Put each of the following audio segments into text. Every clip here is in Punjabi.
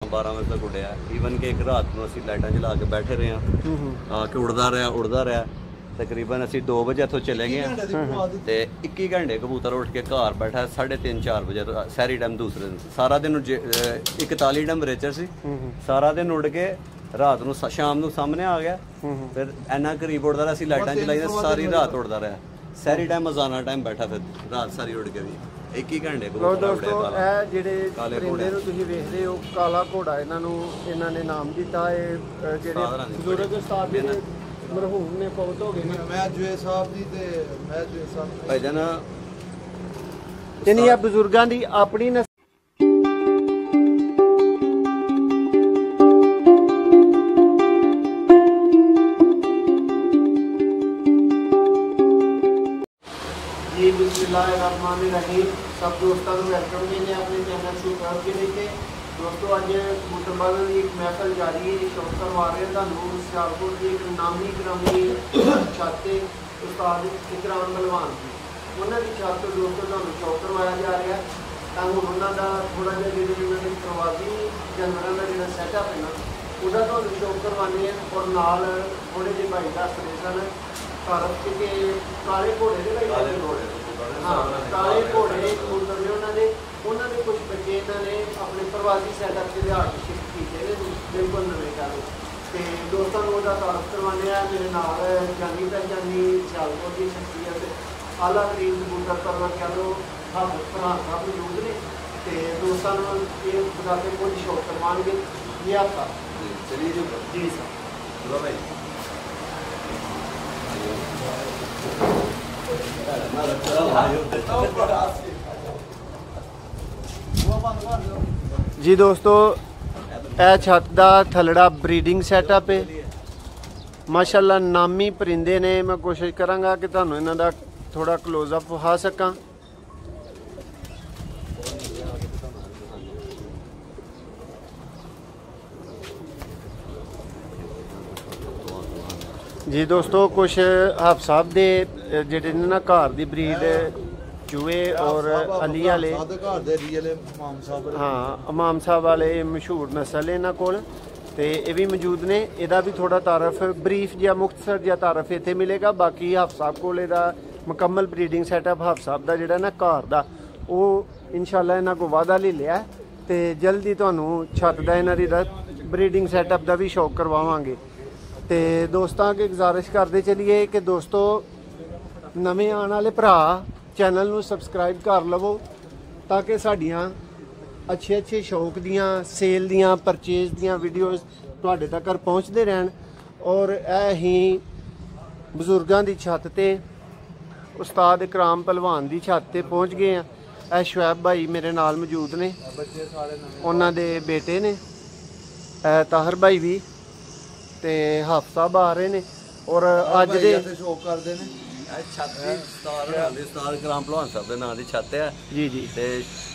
12 ਵਜੇ ਤੱਕ ਉੱਡਿਆ। ਈਵਨ ਕਿ ਇੱਕ ਰਾਤ ਨੂੰ ਅਸੀਂ ਲਾਈਟਾਂ ਜਲਾ ਕੇ ਬੈਠੇ ਰਹੇ ਹਾਂ ਕਿ ਉੱਡਦਾ ਰਿਹਾ ਤਕਰੀਬਨ ਅਸੀਂ 2 ਵਜੇ ਇੱਥੋਂ ਚਲੇ ਗਏ ਤੇ 21 ਘੰਟੇ ਕਬੂਤਰ ਉੱਠ ਕੇ ਘਰ ਬੈਠਾ 3:30-4 ਵਜੇ ਸੈਰੀ ਟਾਈਮ ਦੂਸਰੇ ਦਿਨ ਸਾਰਾ ਦਿਨ 41 ਟੈਂਪਰੇਚਰ ਸੀ। ਸਾਰਾ ਦਿਨ ਉੱਡ ਕੇ ਰਾਤ ਨੂੰ ਸ਼ਾਮ ਨੂੰ ਸਾਹਮਣੇ ਆ ਗਿਆ। ਫਿਰ ਇੰਨਾ ਕਰੀਬ ਉੱਡਦਾ ਰਿਹਾ, ਅਸੀਂ ਲਾਈਟਾਂ ਚਲਾਈ ਸਾਰੀ ਰਾਤ ਉੱਡਦਾ ਰਿਹਾ। ਸੈਰੀ ਟਾਈਮ ਅਜ਼ਾਨਾ ਟਾਈਮ ਬੈਠਾ ਫਿਰ ਰਾਤ ਸਾਰੀ ਉੱਡ ਕੇ ਵੀ 21 ਘੰਟੇ ਕਬੂਤਰ ਉੱਡੇ। ਇਹ ਜਿਹੜੇ ਪਰਿੰਦੇ ਨੂੰ ਤੁਸੀਂ ਵੇਖਦੇ ਹੋ ਕਾਲਾ ਘੋੜਾ, ਇਹਨਾਂ ਨੇ ਨਾਮ ਦਿੱਤਾ। ਇਹ ਜਿਹੜੇ ਬਜ਼ੁਰਗ ਉਸਤਾਦ ਜੀ ਮਰਹੂਮ ਨੇ ਫੌਤ ਹੋ ਗਏ ਨੇ, ਮੈਂ ਜੁਏ ਸਾਹਿਬ ਦੀ ਤੇ ਮੈਂ ਜੁਏ ਸਾਹਿਬ ਭਾਈ ਜਾਨ ਇਹ ਬਜ਼ੁਰਗਾਂ ਦੀ ਆਪਣੀ जी बिस्मिल्लाहिर्रहमानिर्रहीम। सब दोस्तों को वेलकम देने अपने चैनल शुक्राब के लेके। दोस्तों अज कबूतरबाज़ों की एक महफल जारी है, शौक करवा रहे हैं तुहानू सियालकोट की एक नामी ग्रामी छत उस्ताद इकराम बलवान की उन्होंने छत तो दोस्तों तुहानू शौक करवाया जा रहा है। तुहानू उन्होंने थोड़ा जिहा जिहड़े प्रवासी जानवरों का जिहड़ा सैटअप है ना उसका तुहानू शौक करवाने हैं। और नाल थोड़े जे भाई दस रहे सन भारत के काले घोड़े के हाँ काले घोड़े कबूतर ने उन्होंने कुछ बच्चे इन्होंने अपने प्रवासी सैटअप के लिहाज शिफ्ट किए बिल्कुल नवे काले। तो दोस्तों को तारफ करवाने मेरे नाल जानी पहचानी सियालकोट की शख्सियत आला तरीन कबूतर परवर कह लो भरा साहब मौजूद ने। तो दोस्तों ये बता के कुछ शौक करवाएंगे जी आपका। चलिए जी सर भाई। जी दोस्तों यह छत का थलड़ा ब्रीडिंग सैटअप है। माशाल्लाह नामी परिंदे ने। मैं कोशिश करांगा कि तुहानू इन्हां दा थोड़ा क्लोजअप विखा सकां। जी दोस्तों कुछ हाफ साहब दे जेडे ने ना घर दी ब्रीड चूहे और अली वाले हाँ इमाम साहब वाले मशहूर नस्ल है इन्हां कोल ते ये भी मौजूद ने। इहदा भी थोड़ा तारफ ब्रीफ या मुख्तसर जिहा तारफ इत्थे मिलेगा। बाकी हाफ साहब कोल इहदा मुकम्मल ब्रीडिंग सैटअप हाफ साहब दा जिहड़ा ना घर दा वो इंशाअल्लाह इन्हां को वादा ले लिया ते जल्दी तुहानू छत दा इन्हां दा ब्रीडिंग सैटअप दा भी शौक करवावांगे। तो दोस्तों अगे गुजारिश करते चलिए कि दोस्तों नवे आने वाले भरा चैनल नू सबसक्राइब कर लवो ताकि साड़ियाँ अच्छे अच्छे शौक दियाँ सेल दियाँ परचेज दियाँ वीडियोज़ तुहाडे तक पहुँचते रहन। और ही बजुर्गों की छत ते उस्ताद इकराम पहलवान की छत ते पहुँच गए हैं। यह शुएब भाई मेरे नाल मौजूद ने, उन्हां दे बेटे ने ताहर भाई भी ते हाफ साहब आ रहे ने। और अज दे शौक करते हैं छत उस्ताद इकराम पहलवान साहब के नाम की छत है जी जी। ते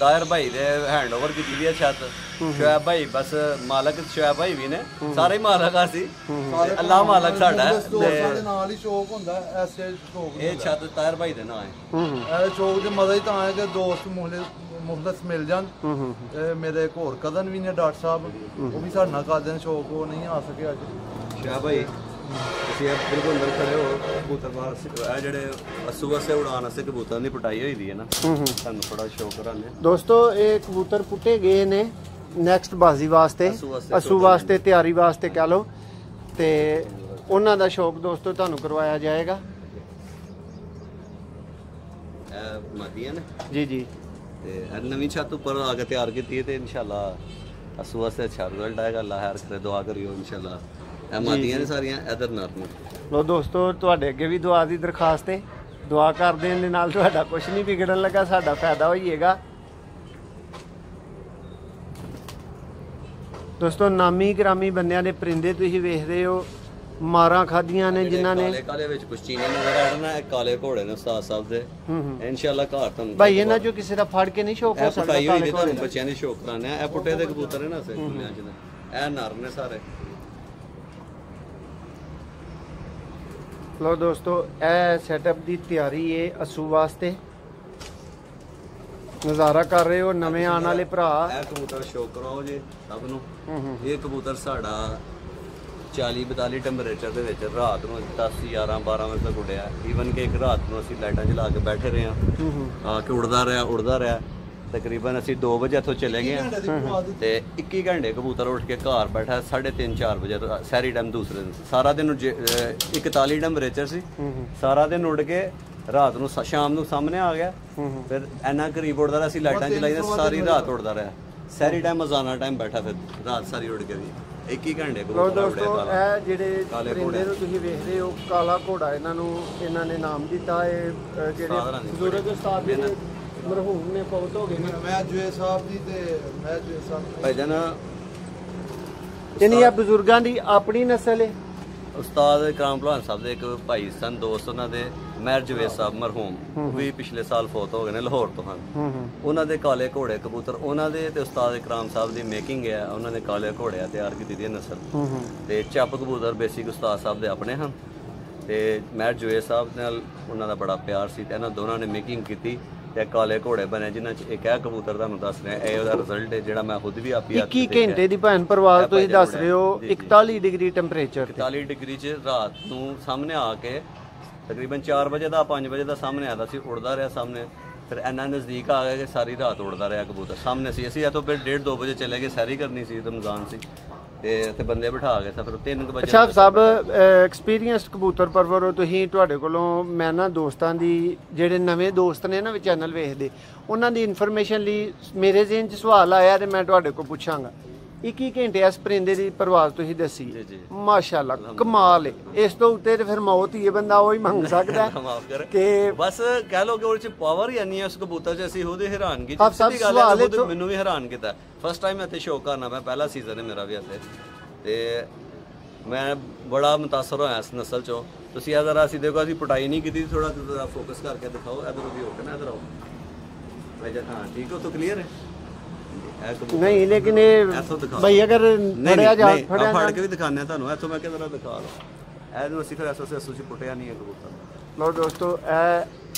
ताहिर भाई ने हैंड ओवर की है छत। शुएब भाई बस मालक शुएब भाई भी ने सारे मालक असी अल्लाह मालक साडा नाल ही शौक हुंदा ऐसे शौक ये छत ताहिर भाई दे नाम है। शौक दे मजा ही तां है कि दोस्त मुखलस मिल जान। मेरे एक होर कदन भी ने डॉक्टर साहब वो भी साडे नाल करदे ने शौक, वो नहीं आ सके अज। शुएब भाई ਤੁਸੀਂ ਬਿਲਕੁਲ ਅੰਦਰ ਖੜੇ ਹੋ ਕਬੂਤਰ ਬਾਹਰ ਇਹ ਜਿਹੜੇ ਅਸੂ ਵਾਸਤੇ ਉਡਾਣ ਵਾਸਤੇ ਕਬੂਤਰਾਂ ਦੀ ਪਟਾਈ ਹੋਈ ਦੀ ਹੈ ਨਾ ਤੁਹਾਨੂੰ ਥੋੜਾ ਸ਼ੌਕ ਕਰਾਂਗੇ। ਦੋਸਤੋ ਇਹ ਕਬੂਤਰ ਪੁੱਟੇ ਗਏ ਨੇ ਨੈਕਸਟ ਬਾਜ਼ੀ ਵਾਸਤੇ ਅਸੂ ਵਾਸਤੇ ਤਿਆਰੀ ਵਾਸਤੇ ਕਹ ਲਓ ਤੇ ਉਹਨਾਂ ਦਾ ਸ਼ੌਕ ਦੋਸਤੋ ਤੁਹਾਨੂੰ ਕਰਵਾਇਆ ਜਾਏਗਾ। ਇਹ ਮਾਦੀਆਂ ਨੇ ਜੀ ਜੀ ਤੇ ਨਵੀਂ ਛੱਤ ਉੱਪਰ ਆ ਕੇ ਤਿਆਰ ਕੀਤੀ ਹੈ ਤੇ ਇਨਸ਼ਾਅੱਲਾ ਅਸੂ ਵਾਸਤੇ ਅੱਛਾ ਰਿਜ਼ਲਟ ਆਏਗਾ। ਅੱਲਾਹ ਖੈਰ ਕਰੇ, ਦੁਆ ਕਰਿਓ ਇਨਸ਼ਾਅੱਲਾ। ਮਾਦੀਆਂ ਨੇ ਸਾਰੀਆਂ ਇਧਰ ਨਰ ਨੇ। ਲੋ ਦੋਸਤੋ ਤੁਹਾਡੇ ਅੱਗੇ ਵੀ ਦੁਆ ਦੀ ਦਰਖਾਸਤ ਹੈ, ਦੁਆ ਕਰ ਦੇਣ ਦੇ ਨਾਲ ਤੁਹਾਡਾ ਕੁਝ ਨਹੀਂ ਵਿਗੜਨ ਲੱਗਾ, ਸਾਡਾ ਫਾਇਦਾ ਹੋਈਏਗਾ। ਦੋਸਤੋ ਨਾਮੀ ਗ੍ਰਾਮੀ ਬੰਦਿਆਂ ਦੇ ਪਰਿੰਦੇ ਤੁਸੀਂ ਵੇਖਦੇ ਹੋ, ਮਾਰਾਂ ਖਾਧੀਆਂ ਨੇ ਜਿਨ੍ਹਾਂ ਨੇ। ਕਾਲੇ ਵਿੱਚ ਕੁਝ ਚੀਨੀ ਨਜ਼ਰ ਆ ਰਿਹਾ, ਇਹ ਕਾਲੇ ਘੋੜੇ ਨੇ ਉਸਤਾਦ ਸਾਹਿਬ ਦੇ। ਇਨਸ਼ਾਅੱਲਾ ਘਰ ਤੁਹਾਨੂੰ ਭਾਈ ਇਹਨਾਂ ਚੋਂ ਕਿਸੇ ਦਾ ਫੜ ਕੇ ਨਹੀਂ ਸ਼ੌਕ ਹੋ ਸਕਦਾ। ਕਾਲੇ ਘੋੜੇ ਬੱਚਿਆਂ ਦੀ ਸ਼ੌਕ ਕਰਾਣੇ ਆ। ਇਹ ਪੁੱਟੇ ਦੇ ਕਬੂਤਰ ਨੇ ਨਾ ਸੇ ਦੁਨੀਆ 'ਚ, ਇਹ ਨਰ ਨੇ ਸਾਰੇ। लो दोस्तों ए सैटअप की तैयारी है असू वास्ते। ਨਜ਼ਾਰਾ ਕਰ ਰਹੇ ਹੋ ਨਵੇਂ ਆਉਣ ਵਾਲੇ ਭਰਾ। ਇਹ ਕਬੂਤਰ ਸ਼ੌਕ ਕਰਾਓ ਜੀ ਸਭ ਨੂੰ। ਇਹ ਕਬੂਤਰ ਸਾਡਾ 40-42 ਟੈਂਪਰੇਚਰ ਦੇ ਵਿੱਚ ਰਾਤ ਨੂੰ 10 11 12 ਵਜੇ ਤੱਕ ਉੱਡਿਆ। ਈਵਨ ਕਿ ਇੱਕ ਰਾਤ ਨੂੰ ਅਸੀਂ ਲਾਈਟਾਂ ਜਲਾ ਕੇ ਬੈਠੇ ਰਹੇ ਆ ਕਿ ਉੱਡਦਾ ਰਿਹਾ। ਤਕਰੀਬਨ ਅਸੀਂ 2 ਵਜੇ ਇੱਥੋਂ ਚਲੇ ਗਏ ਤੇ 21 ਘੰਟੇ ਕਬੂਤਰ ਉੱਠ ਕੇ ਘਰ ਬੈਠਾ 3:30 4 ਵਜੇ ਸੈਰੀ ਟਾਈਮ ਦੂਸਰੇ ਦਿਨ। ਸਾਰਾ ਦਿਨ 41 ਟੈਂਪਰੇਚਰ ਸੀ, ਸਾਰਾ ਦਿਨ ਉੱਡ ਕੇ ਰਾਤ ਨੂੰ ਸ਼ਾਮ ਨੂੰ ਸਾਹਮਣੇ ਆ ਗਿਆ। ਫਿਰ ਇੰਨਾ ਕਰੀਬ ਉੱਡਦਾ ਰਿਹਾ, ਅਸੀਂ ਲਾਈਟਾਂ ਚਲਾਈ ਸਾਰੀ ਰਾਤ ਉੱਡਦਾ ਰਿਹਾ। ਸੈਰੀ ਟਾਈਮ ਅਜ਼ਾਨਾ ਟਾਈਮ ਬੈਠਾ, ਫਿਰ ਰਾਤ ਸਾਰੀ ਉੱਡ ਕੇ ਵੀ 21 ਘੰਟੇ ਕਬੂਤਰ ਉੱਡਿਆ। ਦੋਸਤੋ ਇਹ ਜਿਹੜੇ ਪਰਿੰਦੇ ਨੂੰ ਤੁਸੀਂ ਵੇਖ ਰਹੇ ਹੋ ਕਾਲਾ ਘੋੜਾ, ਇਹਨਾਂ ਨੇ ਨਾਮ ਦਿੱਤਾ। ਇਹ ਜਿਹੜੇ ਬਜ਼ੁਰਗ ਉਸਤਾਦ ਜੀ ਮਰਹੂਮ ਨੇ ਫੌਤ ਹੋ ਗਏ ਨੇ, ਮੈਂ ਜੁਏ ਸਾਹਿਬ ਦੀ ਤੇ ਮੈਂ ਜੁਏ ਸਾਹਿਬ ਭਾਈਜਾਨ ਇਹ ਬਜ਼ੁਰਗਾਂ ਦੀ ਆਪਣੀ ਨਸਲ ਹੈ। ਉਸਤਾਦ ਇਕਰਾਮ ਭਲਵਾਨ ਸਾਹਿਬ ਦੇ ਇੱਕ ਭਾਈ ਸਨ, ਦੋਸਤ ਉਹਨਾਂ ਦੇ ਮਹਿਰ ਜਵੇਦ ਸਾਹਿਬ ਮਰਹੂਮ, ਉਹ ਵੀ ਪਿਛਲੇ ਸਾਲ ਫੌਤ ਹੋ ਗਏ ਨੇ, ਲਾਹੌਰ ਤੋਂ ਹਨ। ਉਹਨਾਂ ਦੇ ਕਾਲੇ ਘੋੜੇ ਕਬੂਤਰ ਉਹਨਾਂ ਦੇ ਤੇ ਉਸਤਾਦ ਇਕਰਾਮ ਸਾਹਿਬ ਦੀ ਮੇਕਿੰਗ ਹੈ। ਉਹਨਾਂ ਨੇ ਕਾਲੇ ਘੋੜਿਆਂ ਤਿਆਰ ਕੀਤੀ ਦੀ ਨਸਲ ਤੇ ਚੱਪ ਕਬੂਤਰ ਬੇਸਿਕ ਉਸਤਾਦ ਸਾਹਿਬ ਦੇ ਆਪਣੇ ਹਨ। ਤੇ ਮਹਿਰ ਜਵੇਦ ਸਾਹਿਬ ਨਾਲ ਉਹਨਾਂ ਦਾ ਬੜਾ ਪਿਆਰ ਸੀ ਤੇ ਇਹਨਾਂ ਦੋਨਾਂ ਨੇ ਮੇਕਿੰਗ ਕੀਤੀ ਤੇ ਕਾਲੇ ਘੋੜੇ ਬਣੇ, ਜਿਨ੍ਹਾਂ ਚ ਇੱਕ ਇਹ ਕਬੂਤਰ ਤੁਹਾਨੂੰ ਦੱਸ ਰਿਹਾ। ਇਹ ਉਹਦਾ ਰਿਜ਼ਲਟ ਹੈ ਜਿਹੜਾ ਮੈਂ ਖੁਦ ਵੀ ਆਪੀ 21 ਘੰਟੇ ਦੀ ਭੈਣ ਪਰਵਾਜ਼ ਤੁਸੀਂ ਦੱਸ ਰਹੇ ਹੋ, 41 ਡਿਗਰੀ ਟੈਂਪਰੇਚਰ 41 ਡਿਗਰੀ ਚ ਰਾਤ ਨੂੰ ਸਾਹਮਣੇ ਆ ਕੇ ਤਕਰੀਬਨ 4 ਵਜੇ ਦਾ 5 ਵਜੇ ਦਾ ਸਾਹਮਣੇ ਆਦਾ ਸੀ, ਉੜਦਾ ਰਿਹਾ ਸਾਹਮਣੇ। ਫਿਰ ਇੰਨਾ ਨਜ਼ਦੀਕ ਆ ਗਿਆ ਕਿ ਸਾਰੀ ਰਾਤ ਉੜਦਾ ਰਿਹਾ ਕਬੂਤਰ ਸਾਹਮਣੇ ਸੀ। ਅਸੀਂ ਇੱਥੋਂ ਫਿਰ 1:30-2 ਵਜੇ ਚਲੇ ਗਏ, ਸੈਰੀ ਕਰਨੀ ਸੀ, ਰਮਜ਼ਾਨ ਸੀ ਤੇ ਇੱਥੇ ਬੰਦੇ ਬਿਠਾ ਗਏ ਤਾਂ ਫਿਰ 3 ਵਜੇ। ਅੱਛਾ ਸਾਹਿਬ, ਐਕਸਪੀਰੀਅੰਸਡ ਕਬੂਤਰ ਪਰਵਰ ਹੋ ਤੁਸੀਂ। ਤੁਹਾਡੇ ਕੋਲੋਂ ਮੈਂ ਨਾ ਦੋਸਤਾਂ ਦੀ, ਜਿਹੜੇ ਨਵੇਂ ਦੋਸਤ ਨੇ ਨਾ ਵੀ ਚੈਨਲ ਵੇਖਦੇ, ਉਹਨਾਂ ਦੀ ਇਨਫੋਰਮੇਸ਼ਨ ਲਈ ਮੇਰੇ ਜ਼ਿਹਨ 'ਚ ਸਵਾਲ ਆਇਆ ਤੇ ਮੈਂ ਤੁਹਾਡੇ ਕੋਲ ਪੁੱਛਾਂਗਾ। 21 ਘੰਟੇ ਇਸ ਪਰਿੰਦੇ ਦੀ ਪਰਵਾਜ਼ ਤੁਸੀਂ ਦੱਸੀ, ਮਾਸ਼ਾਅੱਲਾ ਕਮਾਲ ਹੈ। ਇਸ ਤੋਂ ਉੱਤੇ ਤੇ ਫਿਰ ਮੌਤ ਹੀ ਹੈ, ਬੰਦਾ ਉਹ ਹੀ ਮੰਗ ਸਕਦਾ ਕਿ ਬਸ ਕਹਿ ਲਓ ਕਿ ਉਹਦੇ 'ਚ ਪਾਵਰ ਹੀ ਨਹੀਂ ਹੈ ਉਸ ਕਬੂਤਰ 'ਚ। ਅਸੀਂ ਉਹਦੇ ਹੈਰਾਨ ਕੀਤੀ, ਮੈਨੂੰ ਵੀ ਹੈਰਾਨ ਕੀਤਾ। ਫਸਟ ਟਾਈਮ ਇੱਥੇ ਸ਼ੌਕ ਕਰਨਾ, ਮੈਂ ਪਹਿਲਾ ਸੀਜ਼ਨ ਹੈ ਮੇਰਾ ਵੀ ਇੱਥੇ, ਤੇ ਮੈਂ ਬੜਾ ਮੁਤਾਸਰ ਹੋਇਆ ਇਸ ਨਸਲ 'ਚੋਂ। ਤੁਸੀਂ ਇਹ ਜ਼ਰਾ ਅਸੀਂ ਦੇਖੋ, ਅਸੀਂ ਪਟਾਈ ਨਹੀਂ ਕੀਤੀ, ਥੋੜਾ ਜ਼ਰਾ ਫੋਕਸ ਕਰਕੇ ਦਿਖਾਓ। ਇੱਧਰੋਂ ਵੀ ਹੋ ਕੇ ਨਾ ਇੱਧਰ ਆਓ ਭਾਈ। ਹਾਂ ਠੀਕ ਹੋ, ਤਾਂ ਕਲੀਅਰ ਹੈ ਨਹੀਂ? ਲੇਕਿਨ ਇਹ ਭਾਈ ਅਗਰ ਫੜਿਆ ਜਾ ਫੜ ਕੇ ਵੀ ਦਿਖਾਉਂਦੇ ਆ ਤੁਹਾਨੂੰ। ਇੱਥੋਂ ਮੈਂ ਕਿਹਾ ਜ਼ਰਾ ਦਿਖਾ ਲਓ। ਇਹਨੂੰ ਅਸੀਂ ਫਿਰ ਐਸੋ ਪੁੱਟਿਆ ਨਹੀਂ ਹੈ ਕਬੂਤਰ। ਲਓ ਦੋਸਤੋ, ਇਹ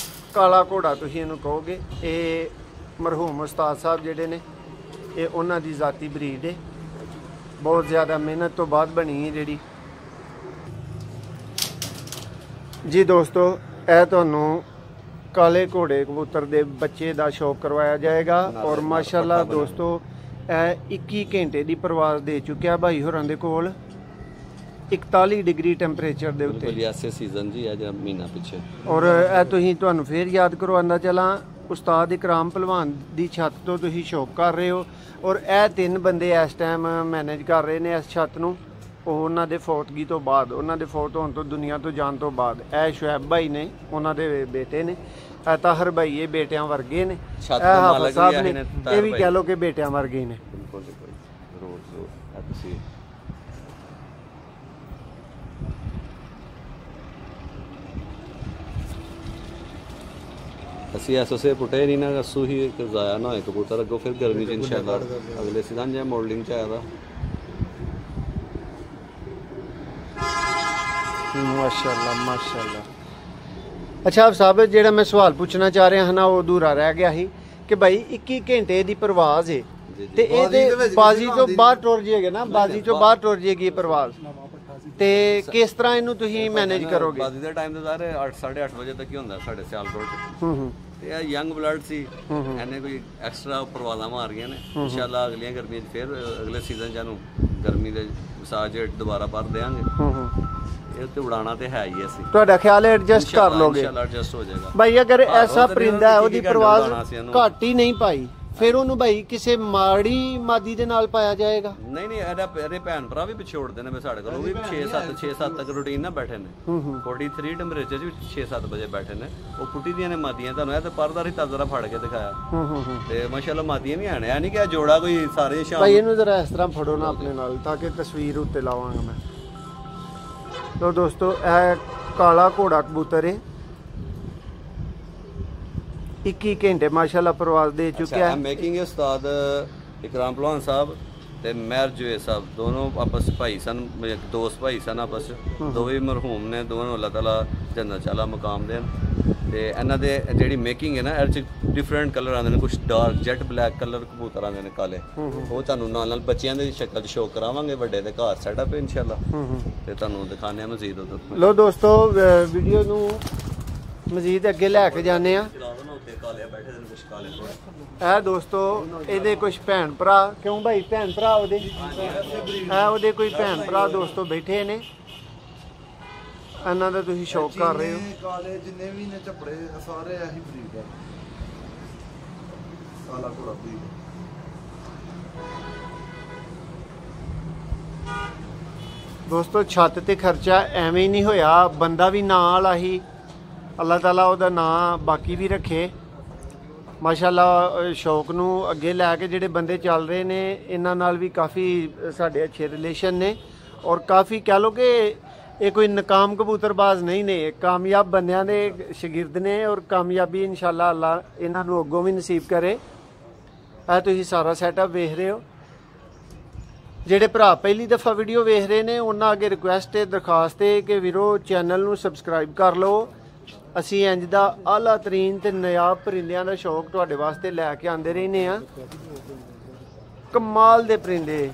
ਕਾਲਾ ਘੋੜਾ ਤੁਸੀਂ ਇਹਨੂੰ ਕਹੋਗੇ। ਇਹ ਮਰਹੂਮ ਉਸਤਾਦ ਸਾਹਿਬ ਜਿਹੜੇ ਨੇ, ਇਹ ਉਹਨਾਂ ਦੀ ਜ਼ਾਤੀ ਬਰੀਡ ਹੈ। ਬਹੁਤ ਜ਼ਿਆਦਾ ਮਿਹਨਤ ਤੋਂ ਬਾਅਦ ਬਣੀ ਹੈ ਜਿਹੜੀ। ਜੀ ਦੋਸਤੋ, ਇਹ ਤੁਹਾਨੂੰ ਕਾਲੇ ਘੋੜੇ ਕਬੂਤਰ ਦੇ ਬੱਚੇ ਦਾ ਸ਼ੌਕ ਕਰਵਾਇਆ ਜਾਏਗਾ। ਔਰ ਮਾਸ਼ਾਅੱਲਾ ਦੋਸਤੋ, ਇਹ 21 ਘੰਟੇ ਦੀ ਪਰਵਾਜ਼ ਦੇ ਚੁੱਕਿਆ ਭਾਈ ਹੋਰਾਂ ਦੇ ਕੋਲ, 41 ਡਿਗਰੀ ਟੈਂਪਰੇਚਰ ਦੇ ਉੱਤੇ। ਐਸੇ ਸੀਜ਼ਨ ਜੀ ਅੱਜ ਮਹੀਨਾ ਪਿੱਛੇ। ਔਰ ਇਹ ਤੁਸੀਂ ਤੁਹਾਨੂੰ ਫੇਰ ਯਾਦ ਕਰਵਾਉਂਦਾ ਚਲਾਂ, ਉਸਤਾਦ ਇਕਰਾਮ ਭਲਵਾਨ ਦੀ ਛੱਤ ਤੋਂ ਤੁਸੀਂ ਸ਼ੌਕ ਕਰ ਰਹੇ ਹੋ। ਔਰ ਇਹ 3 ਬੰਦੇ ਇਸ ਟਾਈਮ ਮੈਨੇਜ ਕਰ ਰਹੇ ਨੇ ਇਸ ਛੱਤ ਨੂੰ। ਉਹ ਉਹਨਾਂ ਦੇ ਫੌਤਗੀ ਤੋਂ ਬਾਅਦ, ਉਹਨਾਂ ਦੇ ਫੌਤ ਹੋਣ ਤੋਂ, ਦੁਨੀਆ ਤੋਂ ਜਾਣ ਤੋਂ ਬਾਅਦ। ਇਹ ਸ਼ੁਐਬ ਭਾਈ ਨੇ, ਉਹਨਾਂ ਦੇ ਬੇਟੇ ਨੇ। ਇਹ ਤਾਹਰ ਭਾਈ, ਇਹ ਬੇਟਿਆਂ ਵਰਗੇ ਨੇ। ਇਹ ਹਾਫਿਜ਼ ਸਾਹਿਬ ਨੇ, ਇਹ ਵੀ ਕਹਿ ਲਓ ਕਿ ਬੇਟਿਆਂ ਵਰਗੇ ਨੇ। ਅਸੀਂ ਐਸੇ ਪੁੱਟੇ ਨਹੀਂ ਨਾ, ਅਸੂ ਹੀ ਇੱਕ ਜ਼ਾਇਆ ਨਾ ਹੋਏ ਕਬੂਤਰ ਅੱਗੋਂ। ਫਿਰ ਗਰਮੀ 'ਚ ਇਨਸ਼ਾਅੱਲਾ ਅਗਲੇ ਸੀਜ਼ਨ ਜਾਂ ਮੋਡਲਿੰਗ 'ਚ ਆਇਆ ਦਾ। ਮਾਸ਼ਾਅੱਲਾ ਮਾਸ਼ਾਅੱਲਾ। ਅੱਛਾ ਸਾਹਿਬ, ਜਿਹੜਾ ਮੈਂ ਸਵਾਲ ਪੁੱਛਣਾ ਚਾਹ ਰਿਹਾ ਹਾਂ ਨਾ, ਉਹ ਅਧੂਰਾ ਰਹਿ ਗਿਆ ਸੀ ਕਿ ਭਾਈ 21 ਘੰਟੇ ਦੀ ਪਰਵਾਜ਼ ਹੈ ਤੇ ਇਹਦੇ ਬਾਜ਼ੀ ਤੋਂ ਬਾਹਰ ਟੁਰ ਜਾਏਗਾ ਨਾ, ਬਾਜ਼ੀ ਤੋਂ ਬਾਹਰ ਟੁਰ ਜਾਏਗੀ ਪਰਵਾਜ਼, ਤੇ ਕਿਸ ਤਰ੍ਹਾਂ ਇਹਨੂੰ ਤੁਸੀਂ ਮੈਨੇਜ ਕਰੋਗੇ? ਬਾਜ਼ੀ ਦੇ ਟਾਈਮ ਤੇ ਸਾਰੇ 8-8:30 ਵਜੇ ਤੱਕ ਹੀ ਹੁੰਦਾ ਸਾਡੇ ਸਿਆਲਕੋਟ 'ਚ। ਤੇ ਇਹ ਯੰਗ ਬਲੱਡ ਸੀ, ਇਹਨੇ ਕੋਈ ਐਕਸਟਰਾ ਪਰਵਾਜ਼ਾਂ ਮਾਰੀਆਂ ਨੇ। ਇਨਸ਼ਾਅੱਲਾ ਅਗਲੀਆਂ ਗਰਮੀਆਂ 'ਚ ਫਿਰ ਅਗਲੇ ਸੀਜ਼ਨ 'ਚ ਇਹਨੂੰ ਗਰਮੀ ਦੇ ਵਿਸਾਜ ਦੁਬਾਰਾ ਭਰ ਦੇਵਾਂਗੇ। ਇਹ ਤੇ ਉਡਾਣਾ ਤੇ ਹੈ ਹੀ ਅਸੀਂ। ਤੁਹਾਡਾ ਖਿਆਲ ਹੈ ਐਡਜਸਟ ਕਰ ਲੋਗੇ? ਇਨਸ਼ਾਅੱਲਾ ਐਡਜਸਟ ਹੋ ਜਾਏਗਾ ਭਾਈ। ਅਗਰ ਐਸਾ ਪਰਿੰਦਾ ਹੈ ਉਹਦੀ ਪਰਵਾਜ਼ ਘੱਟ ਹੀ ਨਹੀਂ ਪਾਈ, ਫਿਰ ਉਹਨੂੰ ਭਾਈ ਕਿਸੇ ਮਾੜੀ ਮਾਦੀ ਦੇ ਨਾਲ ਪਾਇਆ ਜਾਏਗਾ? ਨਹੀਂ ਇਹਦੇ ਭੈਣ ਭਰਾ ਵੀ ਪਿੱਛੇ ਉੜਦੇ ਨੇ ਸਾਡੇ ਕੋਲ। ਉਹ ਵੀ 6-7 ਤੱਕ ਰੂਟੀਨ ਨਾਲ ਬੈਠੇ ਨੇ। 43 ਟੈਂਪਰੇਚਰ 'ਚ 6-7 ਵਜੇ ਬੈਠੇ ਨੇ। ਉਹ ਪੁੱਟੀ ਦੀਆਂ ਨੇ ਮਾਦੀਆਂ। ਤੁਹਾਨੂੰ ਇਹ ਤਾਂ ਪਰਦਾਰ ਹੀ ਤਾਜ਼ਰਾ ਫੜ ਕੇ ਦਿਖਾਇਆ ਤੇ ਮਾਸ਼ਾਅੱਲਾ ਮਾਦੀਆਂ ਵੀ ਆਣ। ਇਹ ਨਹੀਂ ਕਿ ਜੋੜਾ ਕੋਈ ਸਾਰੇ ਸ਼ਾਮ। ਭਾਈ ਇਹਨੂੰ ਜ਼ਰਾ ਇਸ ਤਰ੍ਹਾਂ ਫੜੋ ਨਾ ਆਪਣੇ ਨਾਲ, ਤਾਂ ਕਿ ਤਸਵੀਰ ਉੱਤੇ ਲਾਵਾਂਗਾ ਮੈਂ। ਤੋ ਦੋਸਤੋ, ਇਹ ਕਾਲਾ ਘੋੜਾ ਕਬੂਤਰ ਹੈ, 21 ਘੰਟੇ ਮਾਸ਼ਾਅੱਲਾ ਪਰਵਾਜ਼ ਦੇ ਚੁੱਕਿਆ ਹੈ। ਮੇਕਿੰਗ ਉਸਤਾਦ ਇਕਰਾਮ ਭਲਵਾਨ ਸਾਹਿਬ ਤੇ ਮਹਿਰ ਜਵੇਦ ਸਾਹਿਬ ਦੋਨੋਂ ਆਪਸ ਭਾਈ ਸਨ, ਦੋਸਤ ਭਾਈ ਸਨ ਆਪਸ। ਦੋਵੇਂ ਮਰਹੂਮ ਨੇ, ਦੋਨੋਂ ਅੱਲਾਹ ਤਾਲਾ ਜੰਨਤ ਵਾਲਾ ਮਕਾਮ ਦੇਣ। ਤੇ ਇਹਨਾਂ ਦੇ ਜਿਹੜੀ ਮੇਕਿੰਗ ਹੈ ਨਾ ਇਹਦੇ 'ਚ ਡਿਫਰੈਂਟ ਕਲਰ ਆਉਂਦੇ ਨੇ, ਕੁਝ ਡਾਰਕ ਜੈਟ ਬਲੈਕ ਕਲਰ ਕਬੂਤਰ ਆਉਂਦੇ ਨੇ ਕਾਲੇ, ਉਹ ਤੁਹਾਨੂੰ ਨਾਲ ਨਾਲ ਬੱਚਿਆਂ ਦੀ ਸ਼ਕਲ 'ਚ ਸ਼ੋਅ ਕਰਾਵਾਂਗੇ। ਵੱਡੇ ਦੇ ਘਰ ਸੈਟਅਪ ਹੈ ਇਨਸ਼ਾਅੱਲਾ, ਤੇ ਤੁਹਾਨੂੰ ਦਿਖਾਉਂਦੇ ਹਾਂ ਮਜ਼ੀਦ ਉਧਰ। ਲੋ ਦੋਸਤੋ ਵੀਡੀਓ ਨੂੰ ਮਜ਼ੀਦ ਅੱਗੇ ਲੈ ਕੇ ਜਾਂਦੇ ਆ। ਇਹ ਦੋਸਤੋ ਇਹਦੇ ਕੁਝ ਭੈਣ ਭਰਾ, ਕਿਉਂ ਭਾਈ ਭੈਣ ਭਰਾ ਉਹਦੇ, ਉਹਦੇ ਕੋਈ ਭੈਣ ਭਰਾ ਦੋਸਤੋ ਬੈਠੇ ਨੇ, ਇਹਨਾਂ ਦਾ ਤੁਸੀਂ ਸ਼ੌਕ ਕਰ ਰਹੇ ਹੋ। ਕਾਲੇ ਜਿੰਨੇ ਵੀ ਨੇ ਝਪੜੇ ਸਾਰੇ ਇਹੀ ਬਰੀਡ ਹੈ, ਕਾਲਾ ਘੋੜਾ ਬਰੀਡ। ਦੋਸਤੋ ਛੱਤ ਤੇ ਖਰਚਾ ਐਵੇਂ ਹੀ ਨਹੀਂ ਹੋਇਆ, ਬੰਦਾ ਵੀ ਨਾਲ ਆਹੀ, ਅੱਲਾਹ ਤਾਲਾ ਉਹਦਾ ਨਾਂ ਬਾਕੀ ਵੀ ਰੱਖੇ। ਮਾਸ਼ਾਅੱਲਾ ਸ਼ੌਕ ਨੂੰ ਅੱਗੇ ਲੈ ਕੇ ਜਿਹੜੇ ਬੰਦੇ ਚੱਲ ਰਹੇ ਨੇ ਇਹਨਾਂ ਨਾਲ ਵੀ ਕਾਫੀ ਸਾਡੇ ਅੱਛੇ ਰਿਲੇਸ਼ਨ ਨੇ, ਔਰ ਕਾਫੀ ਕਹਿ ਲਓ ਕਿ ਇਹ ਕੋਈ ਨਕਾਮ ਕਬੂਤਰਬਾਜ਼ ਨਹੀਂ ਨੇ, ਕਾਮਯਾਬ ਬੰਦਿਆਂ ਦੇ ਸ਼ਾਗਿਰਦ ਨੇ, ਔਰ ਕਾਮਯਾਬੀ ਇਨਸ਼ਾਅੱਲਾ ਅੱਲਾ ਇਹਨਾਂ ਨੂੰ ਅੱਗੋਂ ਵੀ ਨਸੀਬ ਕਰੇ। ਇਹ ਤੁਸੀਂ ਸਾਰਾ ਸੈਟਅਪ ਵੇਖ ਰਹੇ ਹੋ। ਜਿਹੜੇ ਭਰਾ ਪਹਿਲੀ ਦਫਾ ਵੀਡੀਓ ਵੇਖ ਰਹੇ ਨੇ ਉਹਨਾਂ ਅੱਗੇ ਰਿਕੁਐਸਟ ਹੈ, ਦਰਖਾਸਤ ਹੈ ਕਿ ਵੀਰੋ ਚੈਨਲ ਨੂੰ ਸਬਸਕ੍ਰਾਈਬ ਕਰ ਲਓ। ਅਸੀਂ ਇੰਜ ਦਾ ਆਲਾ ਤਰੀਨ ਤੇ ਨਾਯਾਬ ਪਰਿੰਦਿਆਂ ਦਾ ਸ਼ੌਕ ਤੁਹਾਡੇ ਵਾਸਤੇ ਲੈ ਕੇ ਆਉਂਦੇ ਰਹਿੰਦੇ ਆ। ਕਮਾਲ ਦੇ ਪਰਿੰਦੇ।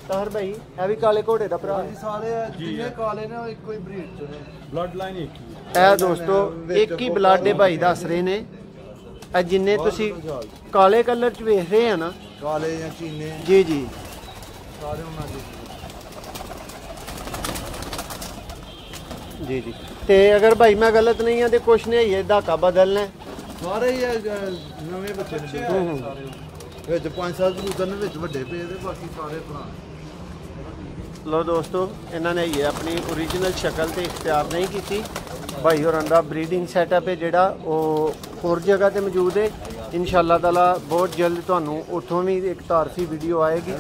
ਤਾਹਰ ਭਾਈ ਇਹ ਵੀ ਕਾਲੇ ਘੋੜੇ ਦਾ ਭਰਾ, ਸਾਰੇ ਜਿੰਨੇ ਕਾਲੇ ਨੇ ਉਹ ਇੱਕੋ ਹੀ ਬਰੀਡ ਚ ਨੇ, ਬਲੱਡ ਲਾਈਨ ਇੱਕ ਹੀ। ਇਹ ਦੋਸਤੋ ਇੱਕ ਹੀ ਬਲੱਡ ਦੇ ਭਾਈ ਦੱਸ ਰਹੇ ਨੇ। ਇਹ ਜਿੰਨੇ ਤੁਸੀਂ ਕਾਲੇ ਕਲਰ ਚ ਵੇਖ ਰਹੇ ਆ ਨਾ, ਕਾਲੇ ਜਾਂ ਚੀਨੇ, ਜੀ ਜੀ ਸਾਰੇ ਉਹਨਾਂ ਦੇ ਜੀ ਜੀ। ਤੇ ਅਗਰ ਭਾਈ ਮੈਂ ਗਲਤ ਨਹੀਂ ਆ ਤੇ ਕੁਛ ਨਹੀਂ ਹੈ ਧਾਕਾ ਬਦਲਣਾ, ਸਾਰੇ ਹੀ ਨਵੇਂ ਬੱਚੇ ਨੇ ਸਾਰੇ ਵਿੱਚ 5-7 ਕਬੂਤਰ ਨੇ, ਵਿੱਚ ਵੱਡੇ ਪਏ ਤੇ ਬਾਕੀ ਸਾਰੇ ਭਰਾ। ਲੋ ਦੋਸਤੋ ਇਹਨਾਂ ਨੇ ਇਹ ਆਪਣੀ ਓਰੀਜਨਲ ਸ਼ਕਲ ਤੇ ਇਖਤਿਆਰ ਨਹੀਂ ਕੀਤੀ। ਭਾਈ ਹੋਰਾਂ ਦਾ ਬਰੀਡਿੰਗ ਸੈਟਅਪ ਹੈ ਜਿਹੜਾ ਉਹ ਹੋਰ ਜਗ੍ਹਾ ਤੇ ਮੌਜੂਦ ਹੈ। ਇਨਸ਼ਾਅੱਲਾ ਤਾਲਾ ਬਹੁਤ ਜਲਦ ਤੁਹਾਨੂੰ ਉੱਥੋਂ ਵੀ ਇੱਕ ਤਾਰਫੀ ਵੀਡੀਓ ਆਏਗੀ।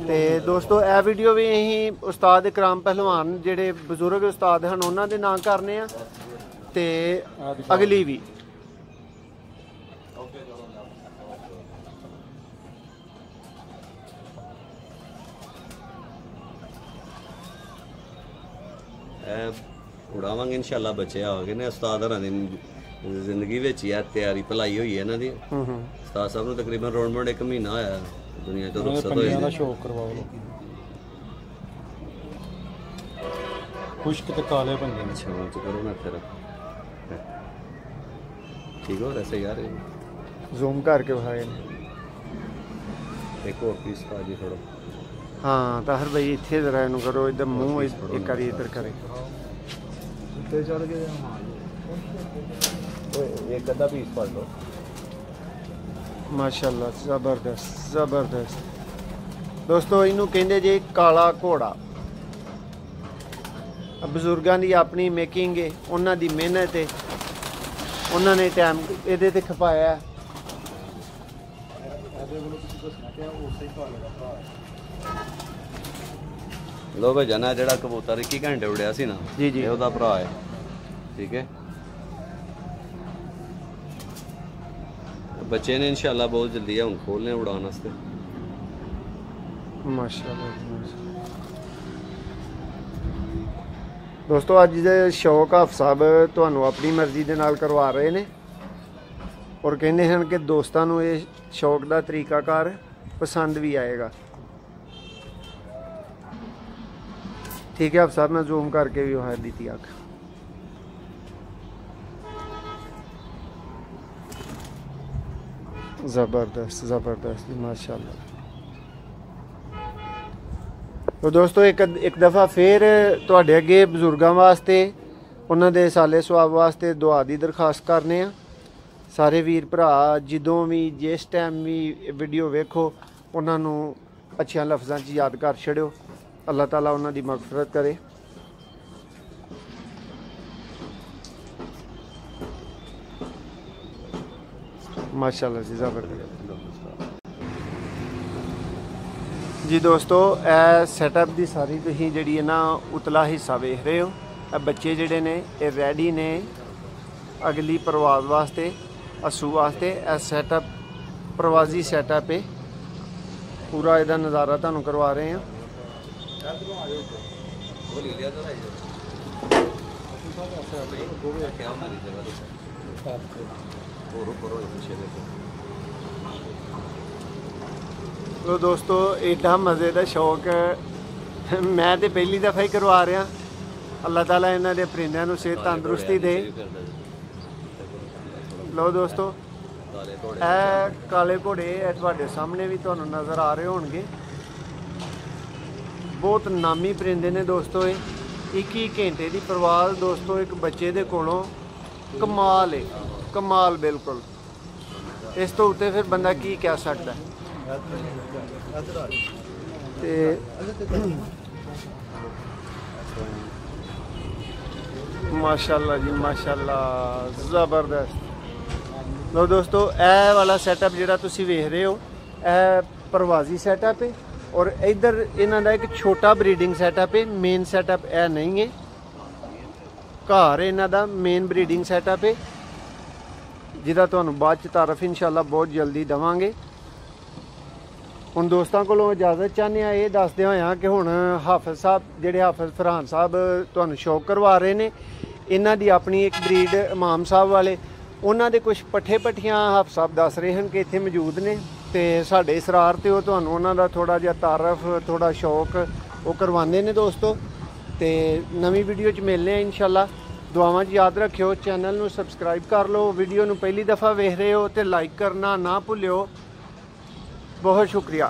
ਤੇ ਦੋਸਤੋ ਇਹ ਵੀਡੀਓ ਵੀ ਅਸੀਂ ਉਸਤਾਦ ਇਕਰਾਮ ਪਹਿਲਵਾਨ ਜਿਹੜੇ ਬਜ਼ੁਰਗ ਉਸਤਾਦ ਹਨ ਉਹਨਾਂ ਦੇ ਨਾਂ ਕਰਨੇ ਆ, ਤੇ ਅਗਲੀ ਵੀ ਉਡਾਵਾਂਗੇ ਇਨਸ਼ਾਅੱਲਾ। ਬੱਚੇ ਆ ਗਏ ਨੇ ਉਸਤਾਦ ਹਰਾਂ ਦੀ ਜ਼ਿੰਦਗੀ ਵਿੱਚ ਹੀ ਆ, ਤਿਆਰੀ ਭਲਾਈ ਹੋਈ ਹੈ ਇਹਨਾਂ ਦੀ। ਉਸਤਾਦ ਸਾਹਿਬ ਨੂੰ ਤਕਰੀਬਨ ਰੌਂਡ 1 ਮਹੀਨਾ ਹੋਇਆ ਦੁਨੀਆ ਤੋਂ ਰੁਖਸਤ ਹੋਏ ਨੇ। ਸ਼ੌਕ ਕਰਵਾਓ ਲੋ ਖੁਸ਼ਕ ਤੇ ਕਾਲੇ ਬੰਦੇ ਨੇ। ਸ਼ੌਕ ਚ ਕਰੋ ਨਾ ਫਿਰ ਠੀਕ ਹੋ ਰਿਹਾ ਸਹੀ ਆ ਰਹੇ। ਜ਼ੂਮ ਕਰਕੇ ਵਿਖਾਏ ਨੇ। ਇੱਕ ਹੋਰ ਪੀਸ ਪਾ ਜੀ ਥੋੜਾ। ਹਾਂ ਤਾਹਰ ਭਾਈ ਇੱਥੇ ਜ਼ਰਾ ਇਹਨੂੰ ਕਰੋ, ਇੱਧਰ ਮੂੰਹ ਇੱਕ ਵਾਰੀ ਇੱਧਰ ਕਰੇ। ਉੱਤੇ ਚੜ ਗਏ ਓਏ ਇੱਕ ਅੱਧਾ ਪੀਸ ਪਾ ਲਓ। ਮਾਸ਼ਾਅੱਲਾ ਜ਼ਬਰਦਸਤ ਜ਼ਬਰਦਸਤ। ਦੋਸਤੋ ਇਹਨੂੰ ਕਹਿੰਦੇ ਜੇ ਕਾਲਾ ਘੋੜਾ। ਬਜ਼ੁਰਗਾਂ ਦੀ ਆਪਣੀ ਮੇਕਿੰਗ ਹੈ, ਉਹਨਾਂ ਦੀ ਮਿਹਨਤ ਹੈ, ਉਹਨਾਂ ਨੇ ਟਾਈਮ ਇਹਦੇ ਤੇ ਖਪਾਇਆ। ਲੋ ਭਾਈ ਜਾਨਾ ਜਿਹੜਾ ਕਬੂਤਰ 21 ਘੰਟੇ ਉੜਿਆ ਸੀ ਨਾ, ਜੀ ਜੀ, ਇਹ ਉਹਦਾ ਭਰਾ ਹੈ। ਠੀਕ ਹੈ, ਬੱਚੇ ਨੇ ਇਨਸ਼ਾਅੱਲਾ ਬਹੁਤ ਜਲਦੀ ਹੁਣ ਖੋਲਨੇ ਉਡਾਉਣ ਵਾਸਤੇ। ਮਾਸ਼ਾਅੱਲਾ ਦੋਸਤੋ ਅੱਜ ਦੇ ਸ਼ੌਕ ਹਾਫ ਸਾਹਿਬ ਤੁਹਾਨੂੰ ਆਪਣੀ ਮਰਜ਼ੀ ਦੇ ਨਾਲ ਕਰਵਾ ਰਹੇ ਨੇ, ਔਰ ਕਹਿੰਦੇ ਹਨ ਕਿ ਦੋਸਤਾਂ ਨੂੰ ਇਹ ਸ਼ੌਕ ਦਾ ਤਰੀਕਾਕਾਰ ਪਸੰਦ ਵੀ ਆਏਗਾ। ठीक है आप साहब मैं जूम करके भी वहाँ दी थी आँख। ज़बरदस्त ज़बरदस्त माशाल्लाह। तो दोस्तों एक दफ़ा फिर तुहाडे अगे बजुर्गों वास्ते उन्हां दे साले सवाब वास्ते दुआ दी दरखास्त करने आ। सारे वीर भरा जदों भी जिस टाइम भी वीडियो वेखो उन्हां नूं अच्छियां लफ्ज़ां च याद कर छड़ियो। अल्लाह ताला उन्हां दी मगफरत करे। माशाल्लाह जी ज़बरदस्त जी। दोस्तों ए सैटअप दी सारी तुसीं जिहड़ी है ना उतला हिस्सा वेख रहे हो। ए बच्चे जिहड़े ने ये रेडी ने अगली परवाज़ वास्ते, अस्सू वास्ते। ए सैटअप प्रवाजी सैटअप है, पूरा इहदा नज़ारा तुहानूं करवा रहे हैं। क्या हमारी जगह करो पीछे देखो। तो दोस्तों एडा मज़े का शौक मैं तो पहली दफ़ा ही करवा रहा। अल्लाह ताला इन्हां दे परिंदियां नूं सेहत तंदुरुस्ती दे। लो दोस्तों काले घोड़े तुहाडे सामने भी तुहानूं नज़र आ रहे होणगे। बहुत नामी परिंदे ने दोस्तों। ये 21 घंटे की परवाज़ दोस्तों एक बच्चे दे कोलों कमाल है, कमाल बिल्कुल। इस तो उत्ते फिर बंदा की कह सकता है। ते माशाल्लाह जी माशाल्लाह ज़बरदस्त। लो दोस्तों ए वाला सैटअप जिहड़ा तुसीं वेख रहे हो ए परवाजी सैटअप है और इधर इन्हां दा एक छोटा ब्रीडिंग सैटअप है। मेन सैटअप ए नहीं है। घर इन्हां दा मेन ब्रीडिंग सैटअप है जिहदा तुहानूं बाद च तारफ इंशाअल्लाह बहुत जल्दी देवांगे। हुण दोस्तों कोलों इजाज़त चाहते हैं ये दसदे होया कि हुण हाफिज़ साहब जिहड़े हाफिज़ फरहान साहब तुहानूं शौक करवा रहे ने, इन्हां दी अपनी एक ब्रीड इमाम साहब वाले उन्हां दे कुछ पट्ठे पट्ठियां हाफिज़ साहब दस रहे हैं कि इत्थे मौजूद ने। ते साडे इसरार ते ओह तुहानूं उन्हां दा थोड़ा जिहा तारफ थोड़ा शौक वो करवांदे ने दोस्तों। ते नवीं वीडियो च मिलने हैं इंशाअल्लाह। दुआवां च याद रखियो, चैनल नूं सबसक्राइब कर लो, वीडियो नूं पहली दफ़ा वेख रहे हो तो लाइक करना ना भुल्लियो। बहुत शुक्रिया।